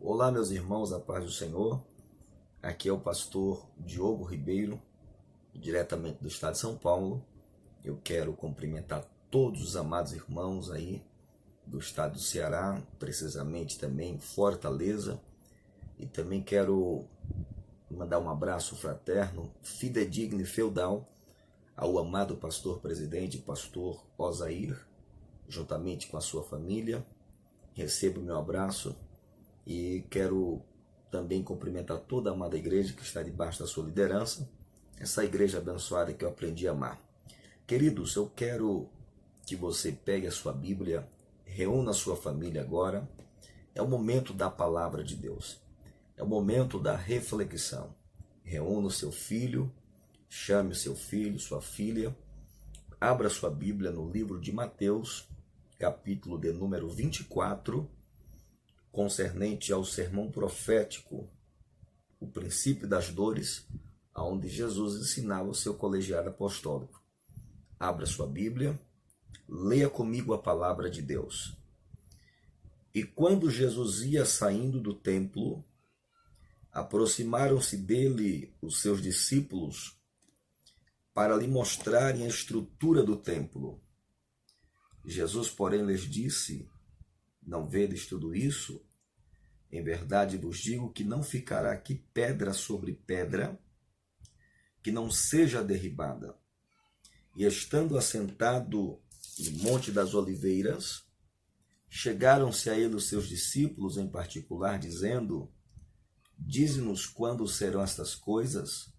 Olá, meus irmãos, a paz do Senhor. Aqui é o pastor Diogo Ribeiro, diretamente do estado de São Paulo. Eu quero cumprimentar todos os amados irmãos aí do estado do Ceará, precisamente também Fortaleza. E também quero mandar um abraço fraterno, fidedigno e feudal ao amado pastor presidente, pastor Osair, juntamente com a sua família. Receba o meu abraço. E quero também cumprimentar toda a amada igreja que está debaixo da sua liderança, essa igreja abençoada que eu aprendi a amar. Queridos, eu quero que você pegue a sua Bíblia, reúna a sua família agora. É o momento da palavra de Deus, é o momento da reflexão. Reúna o seu filho, chame o seu filho, sua filha, abra sua Bíblia no livro de Mateus, capítulo de número 24, concernente ao sermão profético, o princípio das dores, onde Jesus ensinava o seu colegiado apostólico. Abra sua Bíblia, leia comigo a palavra de Deus. E quando Jesus ia saindo do templo, aproximaram-se dele os seus discípulos para lhe mostrarem a estrutura do templo. Jesus, porém, lhes disse: não vedes tudo isso? Em verdade vos digo que não ficará aqui pedra sobre pedra que não seja derribada. E estando assentado no Monte das Oliveiras, chegaram-se a ele os seus discípulos em particular, dizendo: dize-nos quando serão estas coisas,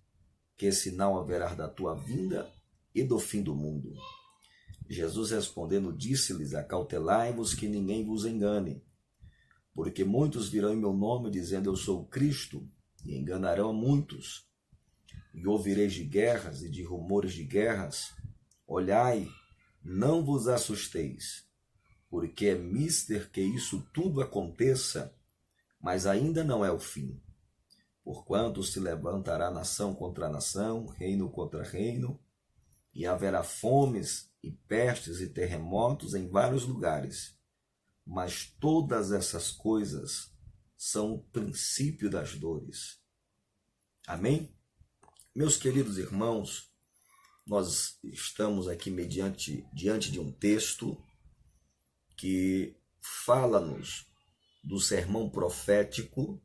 que sinal haverá da tua vinda e do fim do mundo. Jesus respondendo disse-lhes: acautelai-vos que ninguém vos engane, porque muitos virão em meu nome dizendo eu sou o Cristo, e enganarão a muitos. E ouvireis de guerras e de rumores de guerras. Olhai, não vos assusteis, porque é mister que isso tudo aconteça, mas ainda não é o fim. Porquanto se levantará nação contra nação, reino contra reino, e haverá fomes e pestes e terremotos em vários lugares. Mas todas essas coisas são o princípio das dores. Amém? Meus queridos irmãos, nós estamos aqui diante de um texto que fala-nos do sermão profético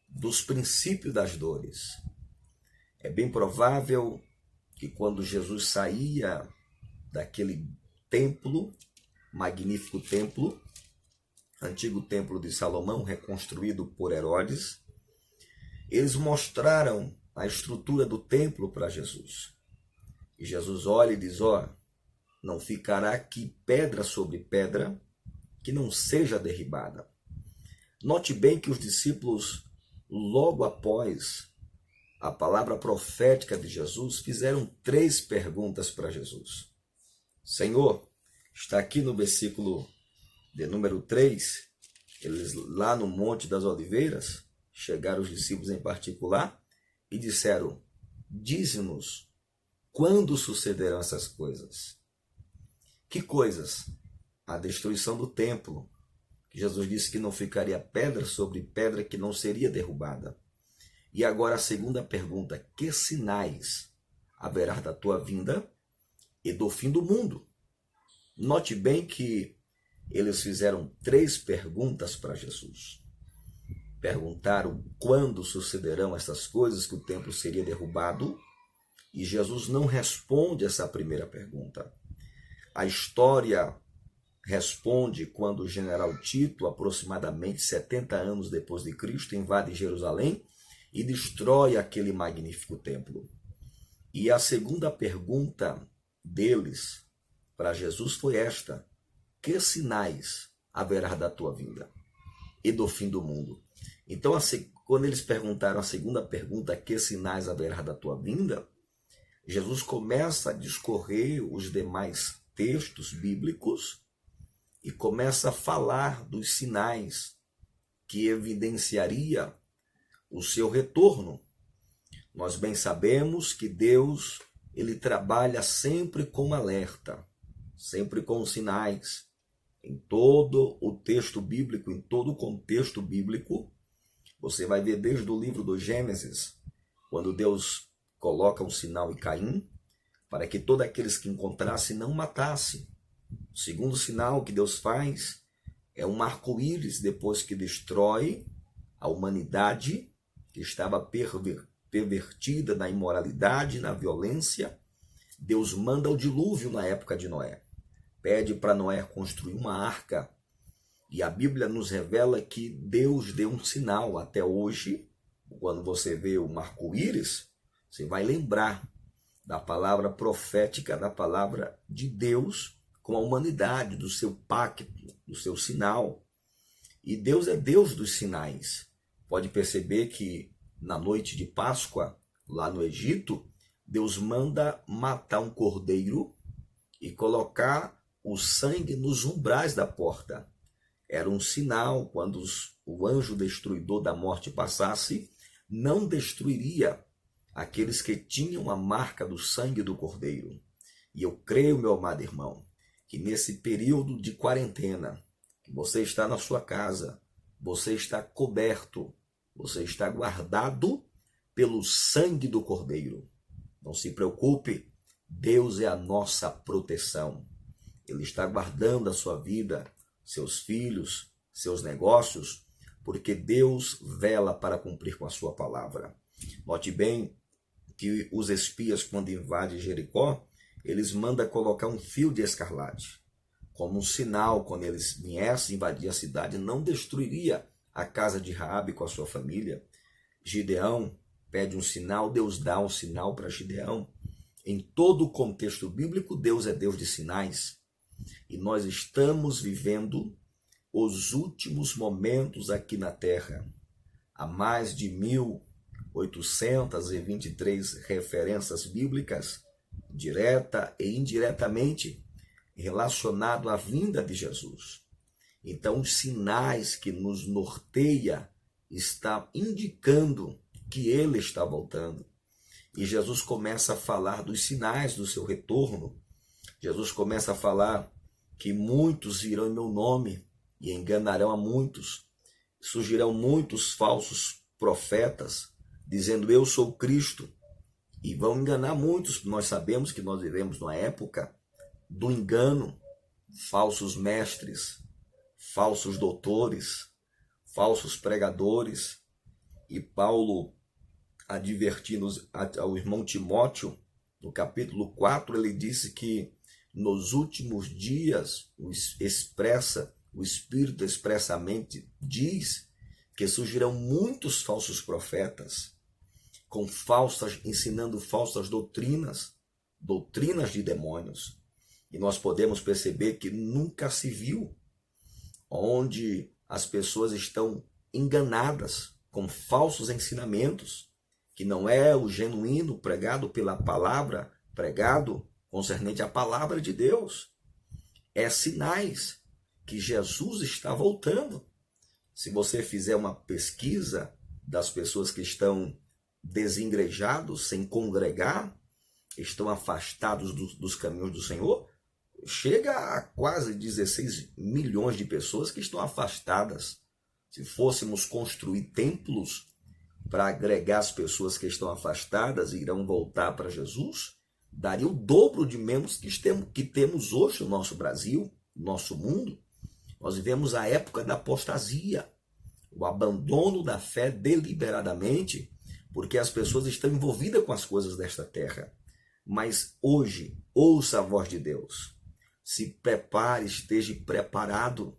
dos princípios das dores. É bem provável que quando Jesus saía daquele templo, magnífico templo, antigo templo de Salomão, reconstruído por Herodes, eles mostraram a estrutura do templo para Jesus. E Jesus olha e diz: não ficará aqui pedra sobre pedra que não seja derribada. Note bem que os discípulos, logo após a palavra profética de Jesus, fizeram 3 perguntas para Jesus. Senhor, está aqui no versículo de número 3, eles lá no Monte das Oliveiras, chegaram os discípulos em particular e disseram: dize-nos quando sucederão essas coisas. Que coisas? A destruição do templo. Jesus disse que não ficaria pedra sobre pedra que não seria derrubada. E agora a segunda pergunta: que sinais haverá da tua vinda e do fim do mundo? Note bem que eles fizeram 3 perguntas para Jesus. Perguntaram quando sucederão essas coisas, que o templo seria derrubado, e Jesus não responde essa primeira pergunta. A história responde quando o general Tito, aproximadamente 70 anos depois de Cristo, invade Jerusalém e destrói aquele magnífico templo. E a segunda pergunta deles para Jesus foi esta: que sinais haverá da tua vinda e do fim do mundo? Então, quando eles perguntaram a segunda pergunta, que sinais haverá da tua vinda, Jesus começa a discorrer os demais textos bíblicos e começa a falar dos sinais que evidenciaria o seu retorno. Nós bem sabemos que Deus, ele trabalha sempre com alerta, sempre com sinais. Em todo o texto bíblico, em todo o contexto bíblico, Você vai ver desde o livro do Gênesis, quando Deus coloca um sinal em Caim, para que todos aqueles que encontrasse não matasse. O segundo sinal que Deus faz é um arco-íris depois que destrói a humanidade que estava pervertida na imoralidade, na violência. Deus manda o dilúvio na época de Noé. Pede para Noé construir uma arca. E a Bíblia nos revela que Deus deu um sinal. Até hoje, quando você vê o arco-íris, você vai lembrar da palavra profética, da palavra de Deus com a humanidade, do seu pacto, do seu sinal. E Deus é Deus dos sinais. Pode perceber que na noite de Páscoa, lá no Egito, Deus manda matar um cordeiro e colocar o sangue nos umbrais da porta. Era um sinal, quando o anjo destruidor da morte passasse, não destruiria aqueles que tinham a marca do sangue do cordeiro. E eu creio, meu amado irmão, que nesse período de quarentena, que você está na sua casa, você está coberto, você está guardado pelo sangue do cordeiro. Não se preocupe, Deus é a nossa proteção. Ele está guardando a sua vida, seus filhos, seus negócios, porque Deus vela para cumprir com a sua palavra. Note bem que os espias, quando invadem Jericó, eles mandam colocar um fio de escarlate, como um sinal, quando eles viessem invadir a cidade, não destruiria a casa de Raabe com a sua família. Gideão pede um sinal, Deus dá um sinal para Gideão. Em todo o contexto bíblico, Deus é Deus de sinais. E nós estamos vivendo os últimos momentos aqui na Terra. Há mais de 1823 referências bíblicas, direta e indiretamente, relacionado à vinda de Jesus. Então, os sinais que nos norteia está indicando que ele está voltando. E Jesus começa a falar dos sinais do seu retorno. Jesus começa a falar que muitos virão em meu nome e enganarão a muitos. Surgirão muitos falsos profetas, dizendo eu sou Cristo. E vão enganar muitos. Nós sabemos que nós vivemos numa época do engano, falsos mestres, falsos doutores, falsos pregadores. E Paulo, advertindo ao irmão Timóteo, no capítulo 4, ele disse que nos últimos dias o Espírito expressamente diz que surgirão muitos falsos profetas, ensinando falsas doutrinas de demônios. E nós podemos perceber que nunca se viu onde as pessoas estão enganadas com falsos ensinamentos, que não é o genuíno pregado pela palavra, pregado concernente à palavra de Deus. É sinais que Jesus está voltando. Se você fizer uma pesquisa das pessoas que estão desengrejados, sem congregar, estão afastados dos caminhos do Senhor, chega a quase 16 milhões de pessoas que estão afastadas. Se fôssemos construir templos para agregar as pessoas que estão afastadas e irão voltar para Jesus, daria o dobro de membros que temos hoje no nosso Brasil, no nosso mundo. Nós vivemos a época da apostasia, o abandono da fé deliberadamente, porque as pessoas estão envolvidas com as coisas desta terra. Mas hoje, ouça a voz de Deus. Se prepare, esteja preparado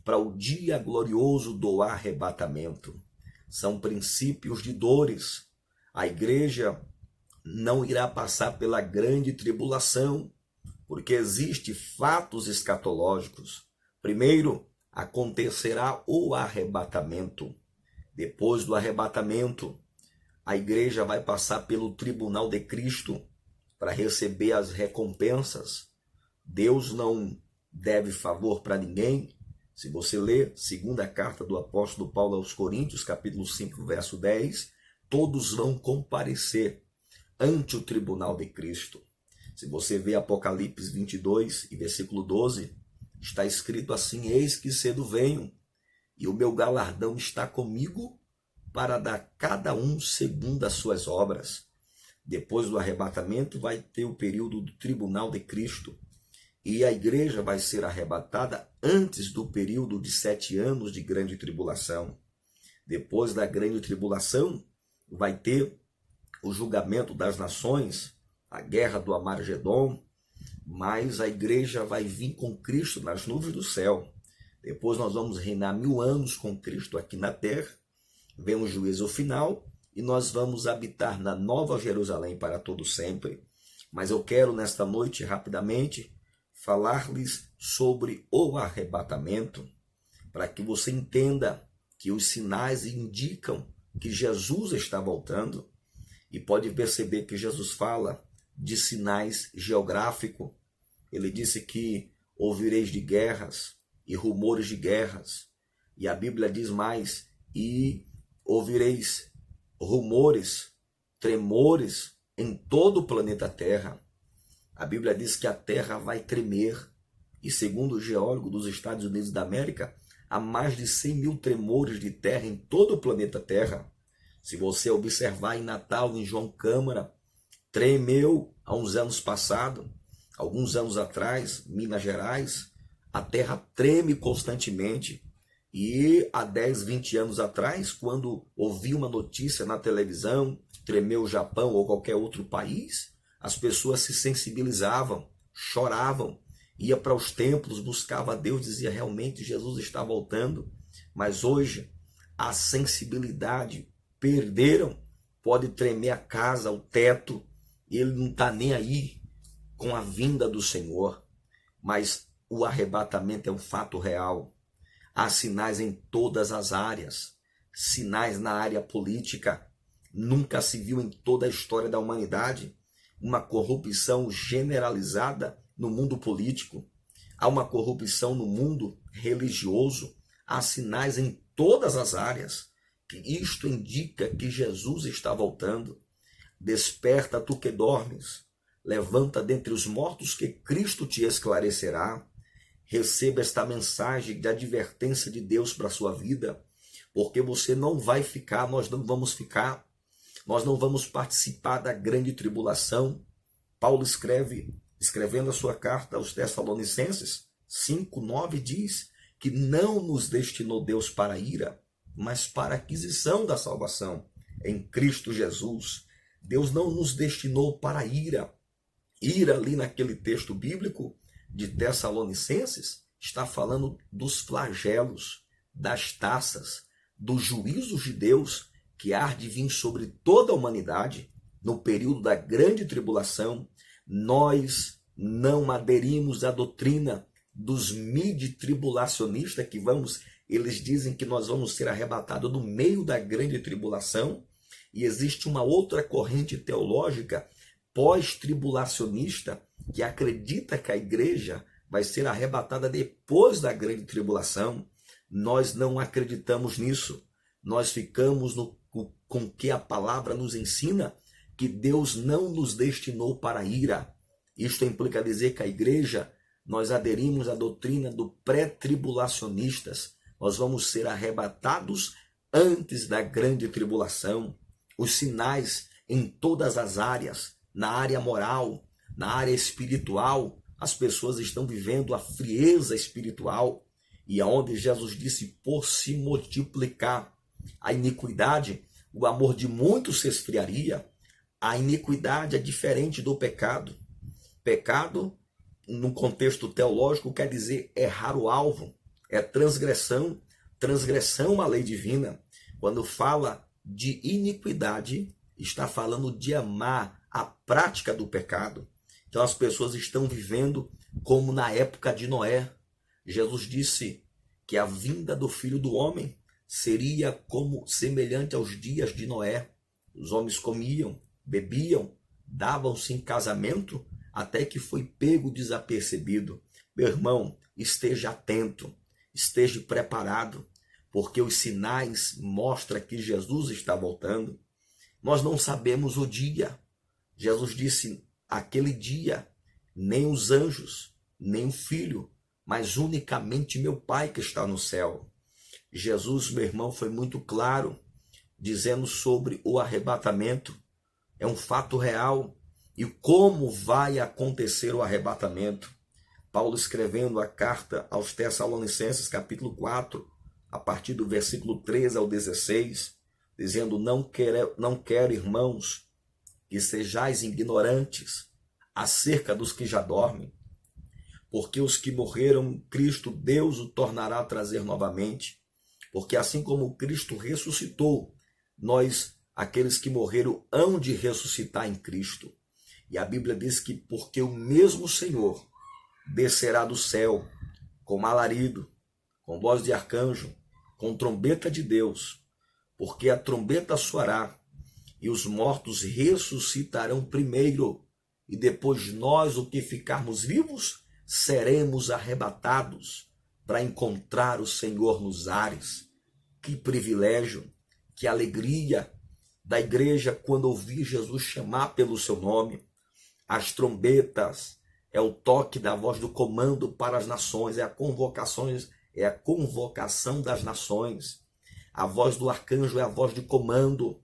para o dia glorioso do arrebatamento. São princípios de dores. A igreja não irá passar pela grande tribulação, porque existem fatos escatológicos. Primeiro, acontecerá o arrebatamento. Depois do arrebatamento, a igreja vai passar pelo tribunal de Cristo para receber as recompensas. Deus não deve favor para ninguém. Se você ler segunda carta do apóstolo Paulo aos Coríntios, capítulo 5, verso 10, todos vão comparecer ante o tribunal de Cristo. Se você vê Apocalipse 22 e versículo 12, está escrito assim: eis que cedo venho, e o meu galardão está comigo para dar cada um segundo as suas obras. Depois do arrebatamento vai ter o período do tribunal de Cristo. E a igreja vai ser arrebatada antes do período de 7 anos de grande tribulação. Depois da grande tribulação, vai ter o julgamento das nações, a guerra do Armagedon, mas a igreja vai vir com Cristo nas nuvens do céu. Depois nós vamos reinar 1000 anos com Cristo aqui na terra, vem o juízo final e nós vamos habitar na Nova Jerusalém para todo sempre. Mas eu quero nesta noite, rapidamente, falar-lhes sobre o arrebatamento, para que você entenda que os sinais indicam que Jesus está voltando, e pode perceber que Jesus fala de sinais geográficos. Ele disse que ouvireis de guerras e rumores de guerras, e a Bíblia diz mais, e ouvireis rumores, tremores em todo o planeta Terra. A Bíblia diz que a Terra vai tremer, e segundo o geólogo dos Estados Unidos da América, há mais de 100 mil tremores de terra em todo o planeta Terra. Se você observar em Natal, em João Câmara, tremeu há uns anos passados, alguns anos atrás, Minas Gerais, a terra treme constantemente. E há 10, 20 anos atrás, quando ouvi uma notícia na televisão, tremeu o Japão ou qualquer outro país, as pessoas se sensibilizavam, choravam, ia para os templos, buscava a Deus, dizia realmente Jesus está voltando. Mas hoje a sensibilidade perderam, pode tremer a casa, o teto, e ele não está nem aí com a vinda do Senhor. Mas o arrebatamento é um fato real. Há sinais em todas as áreas, sinais na área política. Nunca se viu em toda a história da humanidade uma corrupção generalizada no mundo político. Há uma corrupção no mundo religioso. Há sinais em todas as áreas. Isto indica que Jesus está voltando. Desperta tu que dormes, levanta dentre os mortos que Cristo te esclarecerá. Receba esta mensagem de advertência de Deus para a sua vida, porque você não vai ficar, nós não vamos ficar, nós não vamos participar da grande tribulação. Paulo escrevendo a sua carta aos Tessalonicenses 5:9 diz que não nos destinou Deus para a ira, mas para a aquisição da salvação em Cristo Jesus. Deus não nos destinou para a ira. Ira ali naquele texto bíblico de Tessalonicenses está falando dos flagelos, das taças, dos juízos de Deus que há de vir sobre toda a humanidade no período da grande tribulação. Nós não aderimos à doutrina dos midi-tribulacionistas eles dizem que nós vamos ser arrebatados no meio da grande tribulação, e existe uma outra corrente teológica pós-tribulacionista que acredita que a igreja vai ser arrebatada depois da grande tribulação. Nós não acreditamos nisso. Nós ficamos com o que a palavra nos ensina, que Deus não nos destinou para a ira. Isto implica dizer que a igreja, nós aderimos à doutrina do pré-tribulacionistas. Nós vamos ser arrebatados antes da grande tribulação. Os sinais em todas as áreas, na área moral, na área espiritual, as pessoas estão vivendo a frieza espiritual. E aonde Jesus disse, por se multiplicar a iniquidade, o amor de muitos se esfriaria. A iniquidade é diferente do pecado. Pecado, no contexto teológico, quer dizer errar o alvo, é transgressão à lei divina. Quando fala de iniquidade, está falando de amar a prática do pecado. Então as pessoas estão vivendo como na época de Noé. Jesus disse que a vinda do Filho do Homem seria como semelhante aos dias de Noé. Os homens comiam, bebiam, davam-se em casamento, até que foi pego desapercebido. Meu irmão, esteja atento, esteja preparado, porque os sinais mostram que Jesus está voltando. Nós não sabemos o dia. Jesus disse, aquele dia, nem os anjos, nem o Filho, mas unicamente meu Pai que está no céu. Jesus, meu irmão, foi muito claro dizendo sobre o arrebatamento. É um fato real. E como vai acontecer o arrebatamento? Paulo escrevendo a carta aos Tessalonicenses, capítulo 4, a partir do versículo 13 ao 16, dizendo: não quero, irmãos, que sejais ignorantes acerca dos que já dormem, porque os que morreram em Cristo, Deus o tornará a trazer novamente, porque assim como Cristo ressuscitou, nós, aqueles que morreram, hão de ressuscitar em Cristo. E a Bíblia diz que porque o mesmo Senhor descerá do céu com alarido, com voz de arcanjo, com trombeta de Deus, porque a trombeta soará e os mortos ressuscitarão primeiro, e depois nós, o que ficarmos vivos, seremos arrebatados para encontrar o Senhor nos ares. Que privilégio, que alegria da igreja quando ouvir Jesus chamar pelo seu nome. As trombetas é o toque da voz do comando para as nações, é a convocação das nações. A voz do arcanjo é a voz de comando.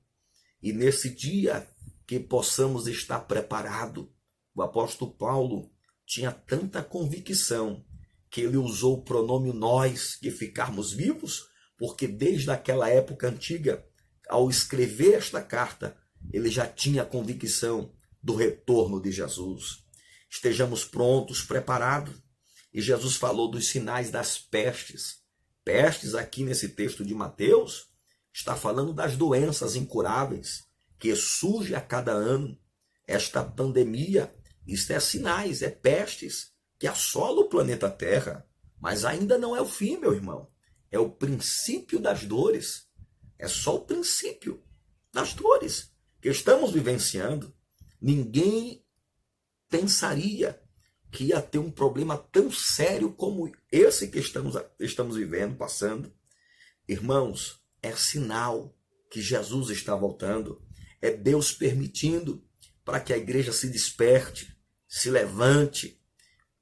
E nesse dia que possamos estar preparados. O apóstolo Paulo tinha tanta convicção que ele usou o pronome nós, que ficarmos vivos, porque desde aquela época antiga, ao escrever esta carta, ele já tinha a convicção do retorno de Jesus. Estejamos prontos, preparados. E Jesus falou dos sinais das pestes. Pestes, aqui nesse texto de Mateus, está falando das doenças incuráveis que surge a cada ano. Esta pandemia, isto é sinais, é pestes que assolam o planeta Terra. Mas ainda não é o fim, meu irmão. É o princípio das dores. É só o princípio das dores que estamos vivenciando. Ninguém pensaria que ia ter um problema tão sério como esse que estamos vivendo, passando. Irmãos, é sinal que Jesus está voltando. É Deus permitindo para que a igreja se desperte, se levante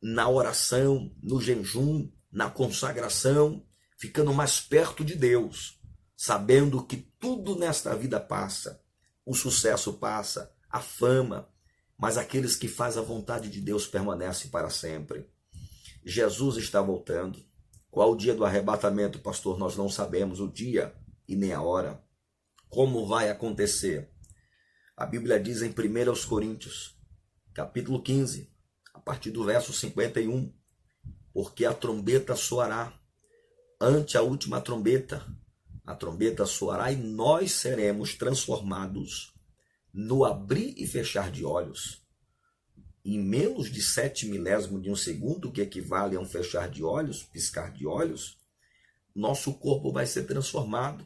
na oração, no jejum, na consagração, ficando mais perto de Deus, sabendo que tudo nesta vida passa. O sucesso passa, a fama, mas aqueles que fazem a vontade de Deus permanecem para sempre. Jesus está voltando. Qual o dia do arrebatamento, pastor? Nós não sabemos o dia e nem a hora. Como vai acontecer? A Bíblia diz em 1 Coríntios, capítulo 15, a partir do verso 51, porque a trombeta soará, ante a última trombeta, a trombeta soará e nós seremos transformados no abrir e fechar de olhos. Em menos de 7 milésimos de um segundo, que equivale a um fechar de olhos, piscar de olhos, nosso corpo vai ser transformado,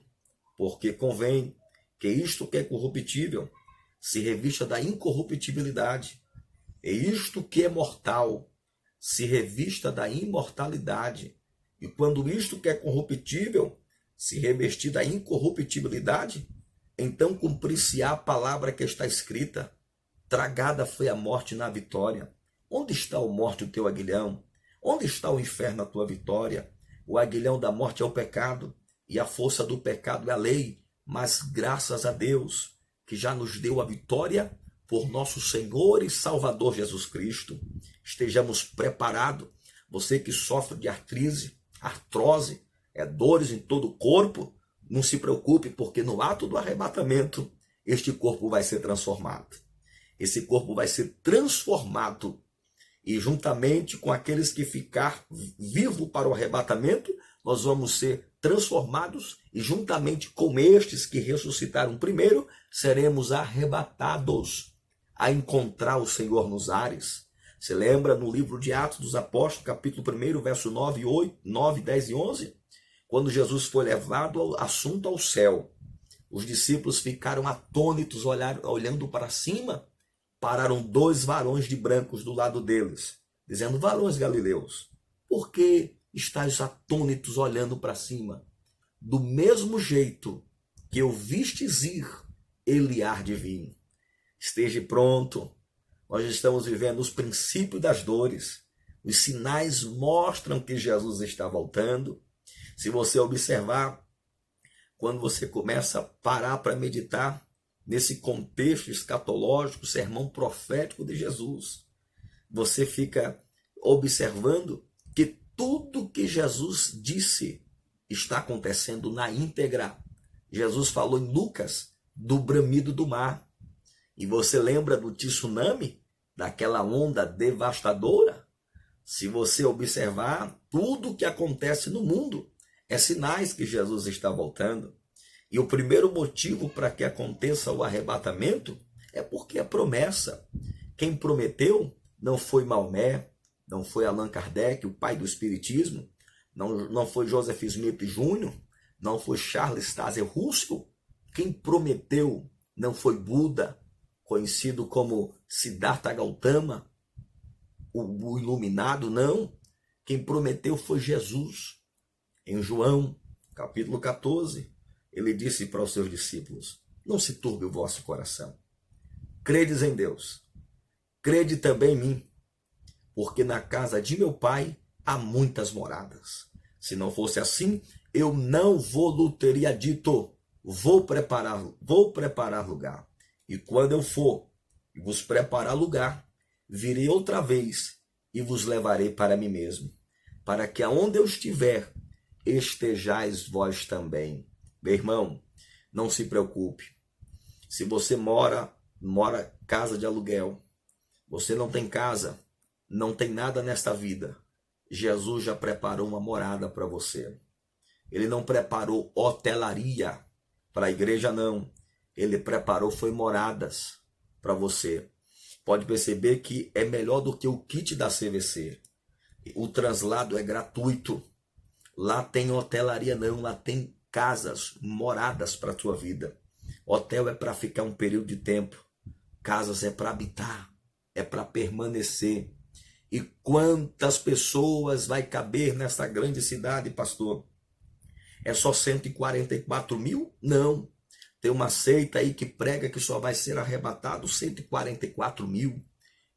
porque convém que isto que é corruptível se revista da incorruptibilidade, e isto que é mortal se revista da imortalidade. E quando isto que é corruptível se revestir da incorruptibilidade, então cumprir-se-á a palavra que está escrita: tragada foi a morte na vitória. Onde está, ó morte, o teu aguilhão? Onde está o inferno, a tua vitória? O aguilhão da morte é o pecado, e a força do pecado é a lei. Mas graças a Deus, que já nos deu a vitória por nosso Senhor e Salvador Jesus Cristo. Estejamos preparados. Você que sofre de artrose, dores em todo o corpo, não se preocupe, porque no ato do arrebatamento, este corpo vai ser transformado. Esse corpo vai ser transformado, e juntamente com aqueles que ficar vivo para o arrebatamento, nós vamos ser transformados, e juntamente com estes que ressuscitaram primeiro, seremos arrebatados a encontrar o Senhor nos ares. Você lembra no livro de Atos dos Apóstolos, capítulo 1, verso 9, 10 e 11? Quando Jesus foi levado assunto ao céu, os discípulos ficaram atônitos, olhando para cima. Pararam 2 varões de brancos do lado deles, dizendo: varões galileus, por que estáis atônitos olhando para cima? Do mesmo jeito que eu vistes ir, ele há de vir. Esteja pronto. Nós estamos vivendo os princípios das dores. Os sinais mostram que Jesus está voltando. Se você observar, quando você começa a parar para meditar nesse contexto escatológico, sermão profético de Jesus, você fica observando que tudo que Jesus disse está acontecendo na íntegra. Jesus falou em Lucas do bramido do mar. E você lembra do tsunami, daquela onda devastadora? Se você observar, tudo que acontece no mundo é sinais que Jesus está voltando. E o primeiro motivo para que aconteça o arrebatamento é porque é promessa. Quem prometeu não foi Maomé, não foi Allan Kardec, o pai do Espiritismo, não foi Joseph Smith Jr., não foi Charles Taze Russell. Quem prometeu não foi Buda, conhecido como Siddhartha Gautama, o iluminado, não. Quem prometeu foi Jesus. Em João, capítulo 14, ele disse para os seus discípulos: não se turbe o vosso coração. Credes em Deus, crede também em mim, porque na casa de meu pai há muitas moradas. Se não fosse assim, eu não vou teria dito: vou preparar lugar. E quando eu for e vos preparar lugar, virei outra vez e vos levarei para mim mesmo, para que aonde eu estiver, estejais vós também. Meu irmão, não se preocupe. Se você mora casa de aluguel, você não tem casa, não tem nada nesta vida, Jesus já preparou uma morada para você. Ele não preparou hotelaria para a igreja, não. Ele preparou foi moradas para você. Pode perceber que é melhor do que o kit da CVC. O translado é gratuito. Lá tem hotelaria não, lá tem casas, moradas para a tua vida. Hotel é para ficar um período de tempo. Casas é para habitar, é para permanecer. E quantas pessoas vai caber nessa grande cidade, pastor? É só 144 mil? Não. Tem uma seita aí que prega que só vai ser arrebatado 144 mil.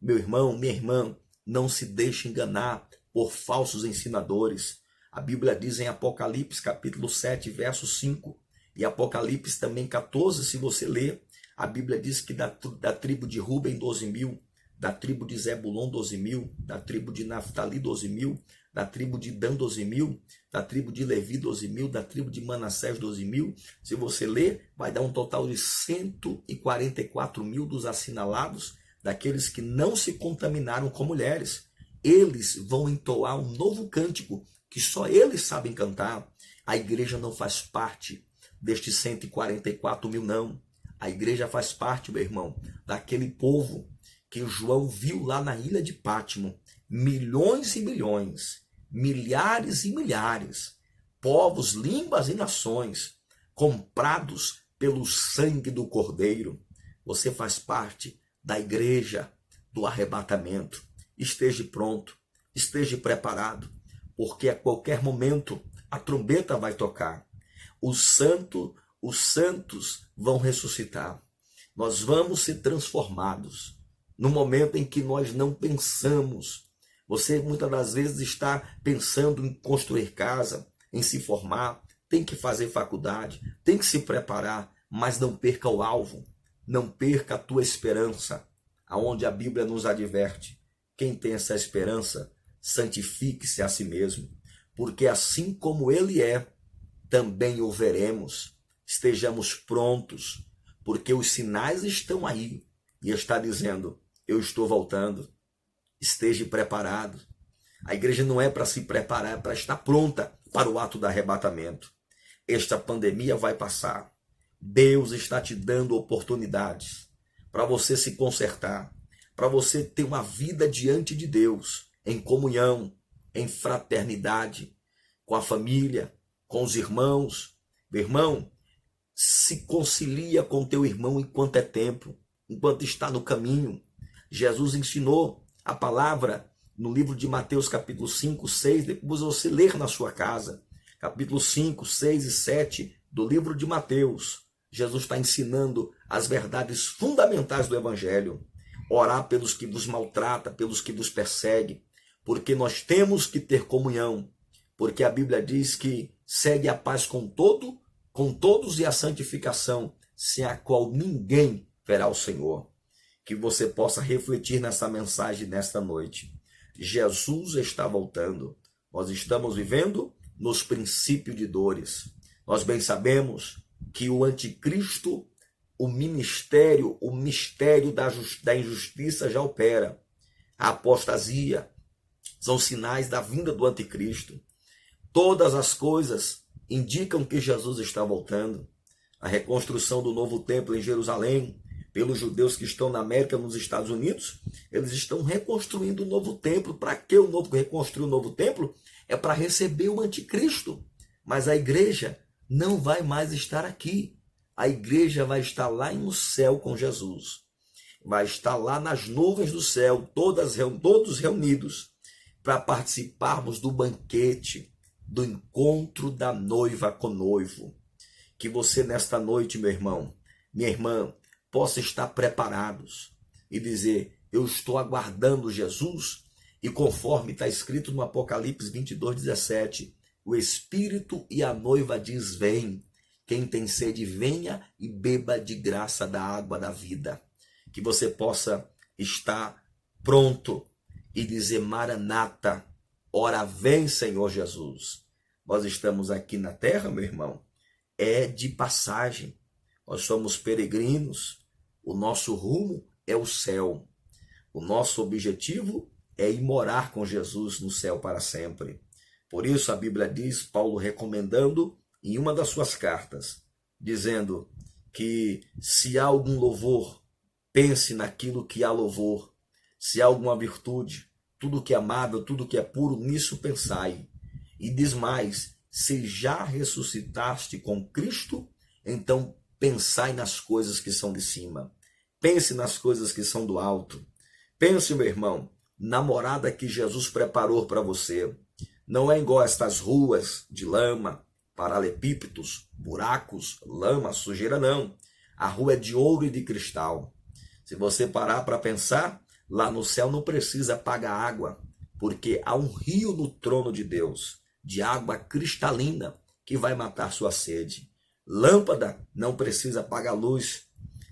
Meu irmão, minha irmã, não se deixe enganar por falsos ensinadores. A Bíblia diz em Apocalipse, capítulo 7, verso 5, e Apocalipse também 14, se você ler, a Bíblia diz que da tribo de Ruben, 12 mil, da tribo de Zebulon, 12 mil, da tribo de Naftali, 12 mil, da tribo de Dan, 12 mil, da tribo de Levi, 12 mil, da tribo de Manassés, 12 mil. Se você ler, vai dar um total de 144 mil dos assinalados, daqueles que não se contaminaram com mulheres. Eles vão entoar um novo cântico, que só eles sabem cantar. A igreja não faz parte destes 144 mil, não. A igreja faz parte, meu irmão, daquele povo que João viu lá na ilha de Pátimo. Milhões e milhões, milhares e milhares, povos, línguas e nações, comprados pelo sangue do Cordeiro. Você faz parte da igreja do arrebatamento. Esteja pronto, esteja preparado, porque a qualquer momento a trombeta vai tocar. Os santos vão ressuscitar. Nós vamos ser transformados no momento em que nós não pensamos. Você muitas das vezes está pensando em construir casa, em se formar, tem que fazer faculdade, tem que se preparar, mas não perca o alvo, não perca a tua esperança, aonde a Bíblia nos adverte. Quem tem essa esperança, santifique-se a si mesmo, porque assim como ele é, também o veremos. Estejamos prontos, porque os sinais estão aí, e está dizendo: eu estou voltando. Esteja preparado. A igreja não é para se preparar, é para estar pronta para o ato do arrebatamento. Esta pandemia vai passar. Deus está te dando oportunidades para você se consertar, para você ter uma vida diante de Deus, em comunhão, em fraternidade, com a família, com os irmãos. Meu irmão, se concilia com teu irmão enquanto é tempo, enquanto está no caminho. Jesus ensinou a palavra no livro de Mateus, capítulo 5, 6, depois você ler na sua casa, capítulo 5, 6 e 7 do livro de Mateus. Jesus está ensinando as verdades fundamentais do Evangelho. Orar pelos que vos maltratam, pelos que vos perseguem, porque nós temos que ter comunhão, porque a Bíblia diz que segue a paz com todo com todos e a santificação, sem a qual ninguém verá o Senhor. Que você possa refletir nessa mensagem nesta noite. Jesus está voltando. Nós estamos vivendo nos princípios de dores. Nós bem sabemos que o anticristo, o mistério da injustiça já opera. A apostasia são sinais da vinda do anticristo. Todas as coisas indicam que Jesus está voltando. A reconstrução do novo templo em Jerusalém, pelos judeus que estão na América, nos Estados Unidos, eles estão reconstruindo o novo templo. Para que reconstruir o novo templo? É para receber o anticristo. Mas a igreja não vai mais estar aqui. A igreja vai estar lá no céu com Jesus. Vai estar lá nas nuvens do céu, todos reunidos, para participarmos do banquete, do encontro da noiva com o noivo. Que você nesta noite, meu irmão, minha irmã, possa estar preparados e dizer: eu estou aguardando Jesus, e conforme está escrito no Apocalipse 22:17, o Espírito e a noiva diz: vem, quem tem sede venha e beba de graça da água da vida. Que você possa estar pronto e dizer: Maranata, ora vem, Senhor Jesus. Nós estamos aqui na terra, meu irmão, é de passagem. Nós somos peregrinos. O nosso rumo é o céu. O nosso objetivo é ir morar com Jesus no céu para sempre. Por isso a Bíblia diz, Paulo recomendando em uma das suas cartas, dizendo que se há algum louvor, pense naquilo que há louvor. Se há alguma virtude, tudo que é amável, tudo que é puro, nisso pensai. E diz mais: se já ressuscitaste com Cristo, então pensai nas coisas que são de cima. Pense nas coisas que são do alto. Pense, meu irmão, na morada que Jesus preparou para você. Não é igual estas ruas de lama, paralelepípedos, buracos, lama, sujeira, não. A rua é de ouro e de cristal. Se você parar para pensar, lá no céu não precisa pagar água, porque há um rio no trono de Deus, de água cristalina, que vai matar sua sede. Lâmpada não precisa pagar luz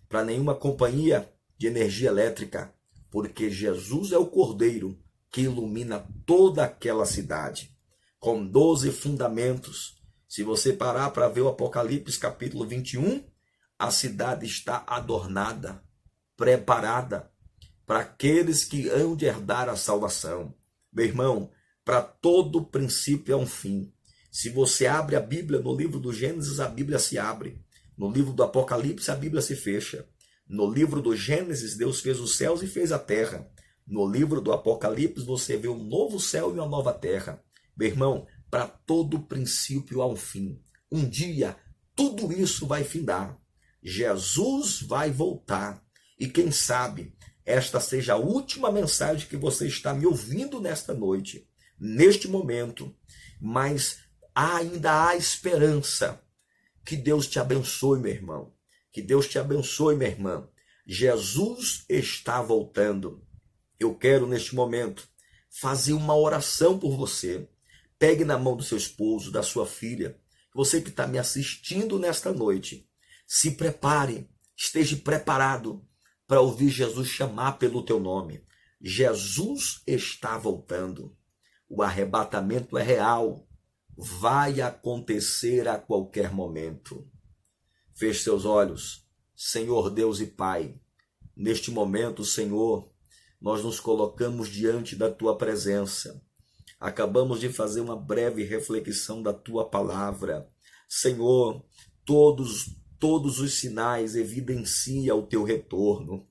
para nenhuma companhia de energia elétrica, porque Jesus é o Cordeiro que ilumina toda aquela cidade, com 12 fundamentos. Se você parar para ver o Apocalipse capítulo 21, a cidade está adornada, preparada para aqueles que hão de herdar a salvação. Meu irmão, para todo princípio é um fim. Se você abre a Bíblia, no livro do Gênesis, a Bíblia se abre. No livro do Apocalipse, a Bíblia se fecha. No livro do Gênesis, Deus fez os céus e fez a terra. No livro do Apocalipse, você vê um novo céu e uma nova terra. Meu irmão, para todo princípio há um fim. Um dia, tudo isso vai findar. Jesus vai voltar. E quem sabe, esta seja a última mensagem que você está me ouvindo nesta noite, neste momento. Mas ainda há esperança. Que Deus te abençoe, meu irmão. Que Deus te abençoe, minha irmã. Jesus está voltando. Eu quero, neste momento, fazer uma oração por você. Pegue na mão do seu esposo, da sua filha. Você que está me assistindo nesta noite, se prepare, esteja preparado para ouvir Jesus chamar pelo teu nome. Jesus está voltando. O arrebatamento é real. Vai acontecer a qualquer momento. Feche seus olhos. Senhor Deus e Pai, neste momento, Senhor, nós nos colocamos diante da Tua presença. Acabamos de fazer uma breve reflexão da Tua palavra. Senhor, todos os sinais evidenciam o Teu retorno.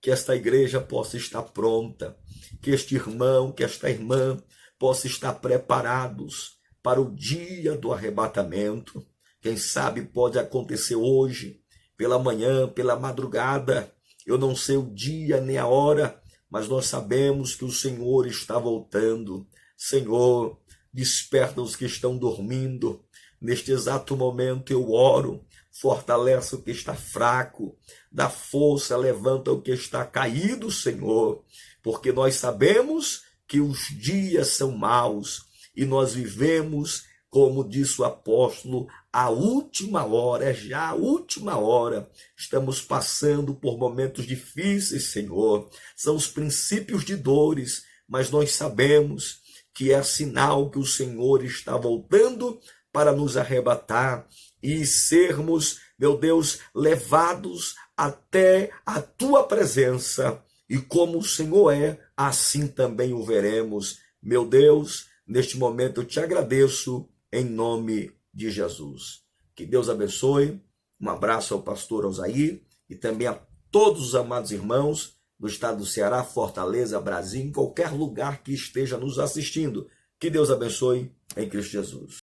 Que esta igreja possa estar pronta. Que este irmão, que esta irmã possa estar preparados para o dia do arrebatamento. Quem sabe pode acontecer hoje, pela manhã, pela madrugada. Eu não sei o dia nem a hora, mas nós sabemos que o Senhor está voltando. Senhor, desperta os que estão dormindo. Neste exato momento eu oro, fortalece o que está fraco, dá força, levanta o que está caído, Senhor, porque nós sabemos que os dias são maus e nós vivemos, como disse o apóstolo, a última hora, é já a última hora. Estamos passando por momentos difíceis, Senhor. São os princípios de dores, mas nós sabemos que é sinal que o Senhor está voltando para nos arrebatar e sermos, meu Deus, levados até a tua presença. E como o Senhor é, assim também o veremos. Meu Deus, neste momento eu te agradeço em nome de Jesus. Que Deus abençoe. Um abraço ao pastor Osair e também a todos os amados irmãos do estado do Ceará, Fortaleza, Brasil, em qualquer lugar que esteja nos assistindo. Que Deus abençoe em Cristo Jesus.